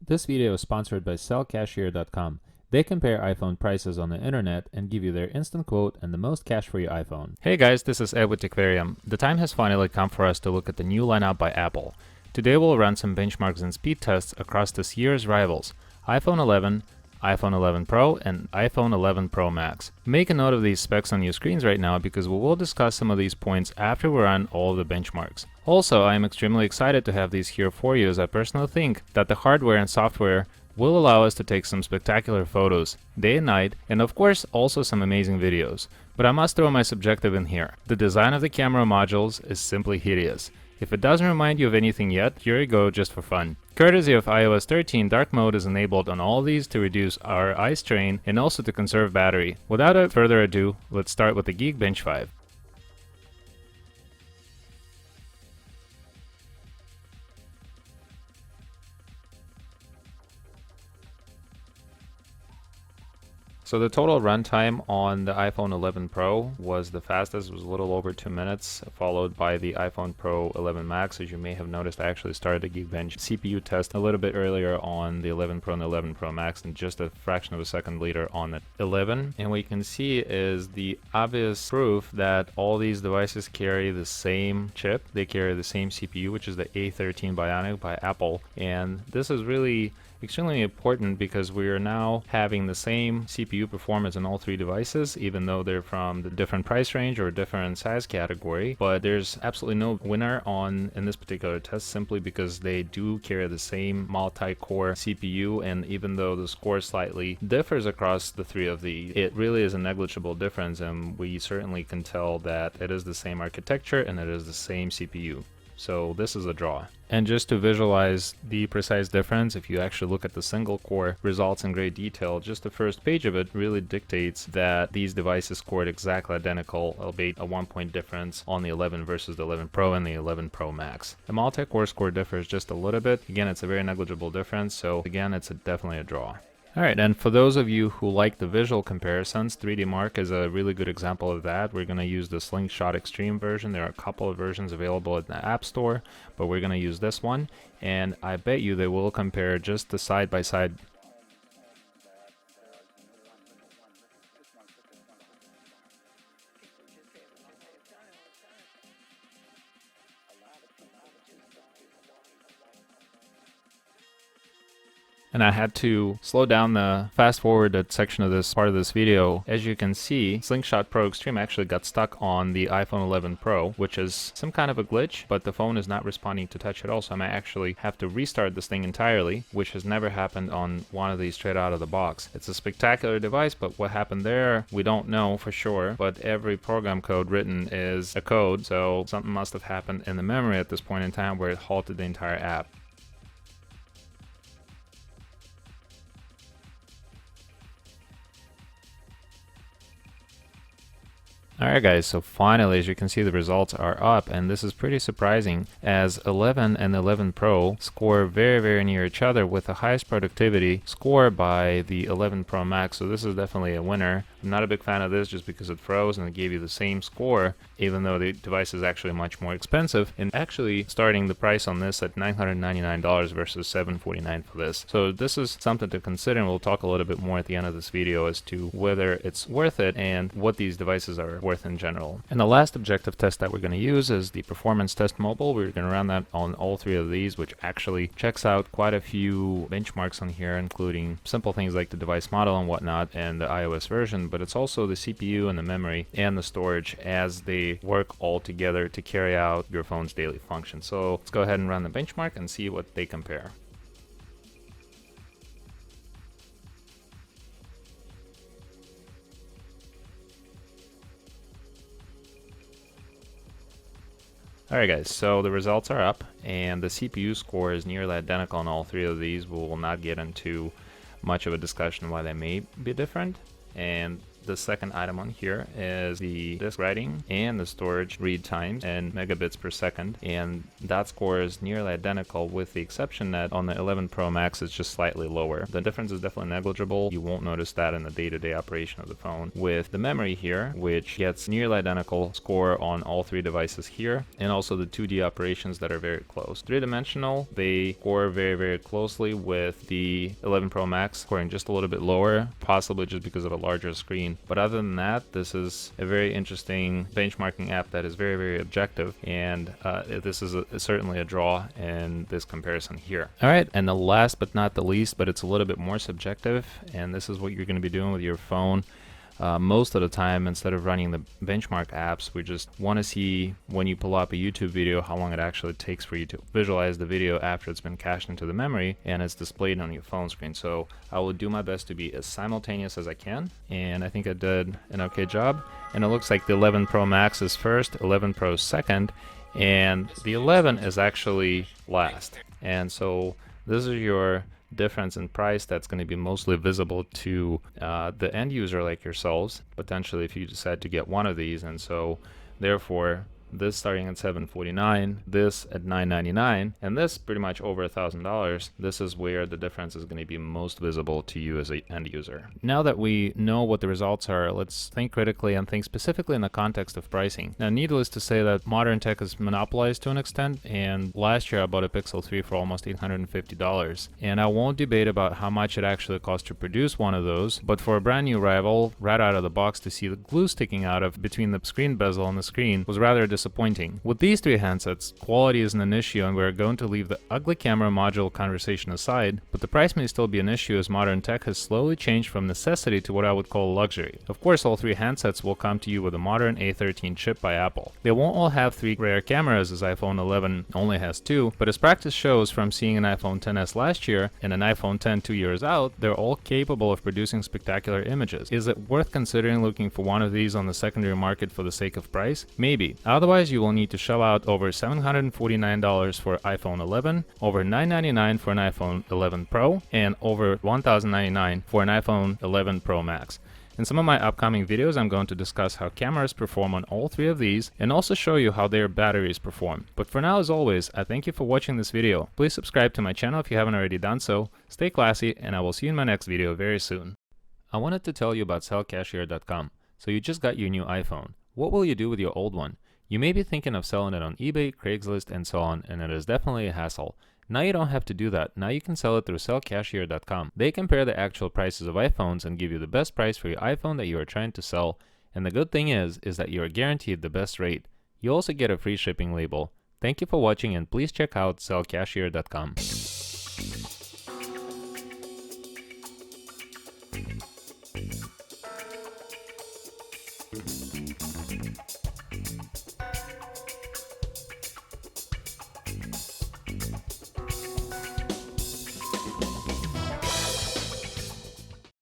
This video is sponsored by sellcashier.com. They compare iPhone prices on the internet and give you their instant quote and the most cash for your iPhone. Hey guys, this is Ed with Aquarium. The time has finally come for us to look at the new lineup by Apple. Today we'll run some benchmarks and speed tests across this year's rivals, iPhone 11, iPhone 11 Pro, and iPhone 11 Pro Max. Make a note of these specs on your screens right now because we will discuss some of these points after we run all of the benchmarks. Also, I am extremely excited to have these here for you as I personally think that the hardware and software will allow us to take some spectacular photos, day and night, and of course also some amazing videos. But I must throw my subjective in here. The design of the camera modules is simply hideous. If it doesn't remind you of anything yet, here you go just for fun. Courtesy of iOS 13, dark mode is enabled on all these to reduce our eye strain and also to conserve battery. Without further ado, let's start with the Geekbench 5. So the total runtime on the iPhone 11 Pro was the fastest, it was a little over 2 minutes, followed by the iPhone Pro 11 Max. As you may have noticed, I actually started the Geekbench CPU test a little bit earlier on the 11 Pro and the 11 Pro Max and just a fraction of a second later on the 11. And what you can see is the obvious proof that all these devices carry the same chip. They carry the same CPU, which is the A13 Bionic by Apple. And this is really extremely important because we are now having the same CPU performance in all three devices, even though they're from the different price range or different size category. But there's absolutely no winner in this particular test simply because they do carry the same multi-core CPU, and even though the score slightly differs across the three of these, it really is a negligible difference, and we certainly can tell that it is the same architecture and it is the same CPU. So this is a draw. And just to visualize the precise difference, if you actually look at the single core results in great detail, just the first page of it really dictates that these devices scored exactly identical, albeit a 1-point difference on the 11 versus the 11 Pro and the 11 Pro Max. The multi-core score differs just a little bit. Again, it's a very negligible difference, so again, it's definitely a draw. Alright, and for those of you who like the visual comparisons, 3D Mark is a really good example of that. We're going to use the Slingshot Extreme version. There are a couple of versions available in the App Store, but we're going to use this one, and I bet you they will compare just the side-by-side. And I had to slow down the fast forwarded section of this part of this video. As you can see, Slingshot Pro Extreme actually got stuck on the iPhone 11 Pro, which is some kind of a glitch, but the phone is not responding to touch at all, so I might actually have to restart this thing entirely, which has never happened on one of these straight out of the box. It's a spectacular device, but what happened there, we don't know for sure, but every program code written is a code, so something must have happened in the memory at this point in time where it halted the entire app. Alright guys, so finally, as you can see, the results are up, and this is pretty surprising as 11 and 11 Pro score very near each other, with the highest productivity score by the 11 Pro Max, so this is definitely a winner. I'm not a big fan of this just because it froze and it gave you the same score, even though the device is actually much more expensive, and actually starting the price on this at $999 versus $749 for this. So this is something to consider, and we'll talk a little bit more at the end of this video as to whether it's worth it and what these devices are worth in general. And the last objective test that we're going to use is the performance test mobile. We're going to run that on all three of these, which actually checks out quite a few benchmarks on here, including simple things like the device model and whatnot and the iOS version, but it's also the CPU and the memory and the storage as they work all together to carry out your phone's daily function. So let's go ahead and run the benchmark and see what they compare. Alright guys, so the results are up, and the CPU score is nearly identical on all three of these. We will not get into much of a discussion why they may be different, and The second item on here is the disk writing and the storage read times in megabits per second, and that score is nearly identical, with the exception that on the 11 Pro Max it's just slightly lower. The difference is definitely negligible. You won't notice that in the day-to-day operation of the phone. With the memory here, which gets nearly identical score on all three devices here, and also the 2D operations that are very close. Three-dimensional, they score very closely, with the 11 Pro Max scoring just a little bit lower, possibly just because of a larger screen. But other than that, this is a very interesting benchmarking app that is very objective, and this is certainly a draw in this comparison here. Alright, and the last but not the least, but it's a little bit more subjective, and this is what you're going to be doing with your phone. Most of the time, instead of running the benchmark apps, we just want to see, when you pull up a YouTube video, how long it actually takes for you to visualize the video after it's been cached into the memory and it's displayed on your phone screen. So I will do my best to be as simultaneous as I can, and I think I did an okay job. And it looks like the 11 Pro Max is first, 11 Pro second, and the 11 is actually last. And so this is your difference in price that's going to be mostly visible to the end user like yourselves, potentially, if you decide to get one of these. And so therefore, this starting at $749, this at $999, and this pretty much over $1,000. This is where the difference is going to be most visible to you as an end user. Now that we know what the results are, let's think critically and think specifically in the context of pricing. Now, needless to say that modern tech is monopolized to an extent, and last year I bought a Pixel 3 for almost $850. And I won't debate about how much it actually costs to produce one of those, but for a brand new rival, right out of the box, to see the glue sticking out of between the screen bezel and the screen was rather disappointing. With these three handsets, quality isn't an issue, and we're going to leave the ugly camera module conversation aside, but the price may still be an issue as modern tech has slowly changed from necessity to what I would call luxury. Of course, all three handsets will come to you with a modern A13 chip by Apple. They won't all have three rear cameras, as iPhone 11 only has two, but as practice shows from seeing an iPhone XS last year and an iPhone X 2 years out, they're all capable of producing spectacular images. Is it worth considering looking for one of these on the secondary market for the sake of price? Maybe. Otherwise, you will need to shell out over $749 for iPhone 11, over $999 for an iPhone 11 Pro, and over $1,099 for an iPhone 11 Pro Max. In some of my upcoming videos, I'm going to discuss how cameras perform on all three of these and also show you how their batteries perform. But for now, as always, I thank you for watching this video. Please subscribe to my channel if you haven't already done so. Stay classy, and I will see you in my next video very soon. I wanted to tell you about sellcashier.com. So you just got your new iPhone. What will you do with your old one? You may be thinking of selling it on eBay, Craigslist, and so on, and it is definitely a hassle. Now you don't have to do that. Now you can sell it through sellcashier.com. They compare the actual prices of iPhones and give you the best price for your iPhone that you are trying to sell. And the good thing is that you are guaranteed the best rate. You also get a free shipping label. Thank you for watching, and please check out sellcashier.com.